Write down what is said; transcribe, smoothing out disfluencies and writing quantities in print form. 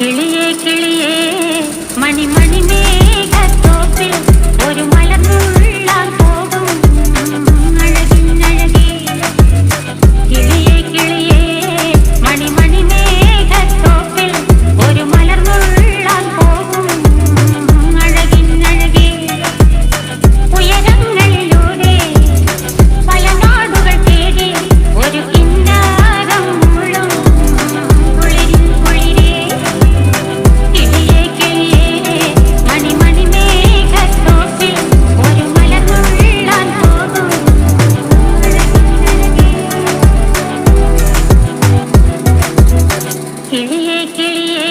കിളിയേ കിളിയേ മണിമണി മേഘത്തോപ്പിൽ ഒരു മലർന്നുള്ളാൻ പോകും അഴകിനഴകേ. കിളിയേ കിളിയേ മണിമണി മേഘത്തോപ്പിൽ ഒരു മലർന്നുള്ളാൻ പോകും അഴകിനഴകേ. ഉയരങ്ങളിലൂടെ പല നാടുകൾ തേടി ഒരു കിന്നാരം മുഴും കുളിരിൻ കുളിരേ. കിളിയേ കിളിയേ മണിമണി മേഘത്തോപ്പിൽ ഒരു മലർന്നുള്ളാൻ പോകും അഴകിനഴകേ. കിളിയേ കിളിയേ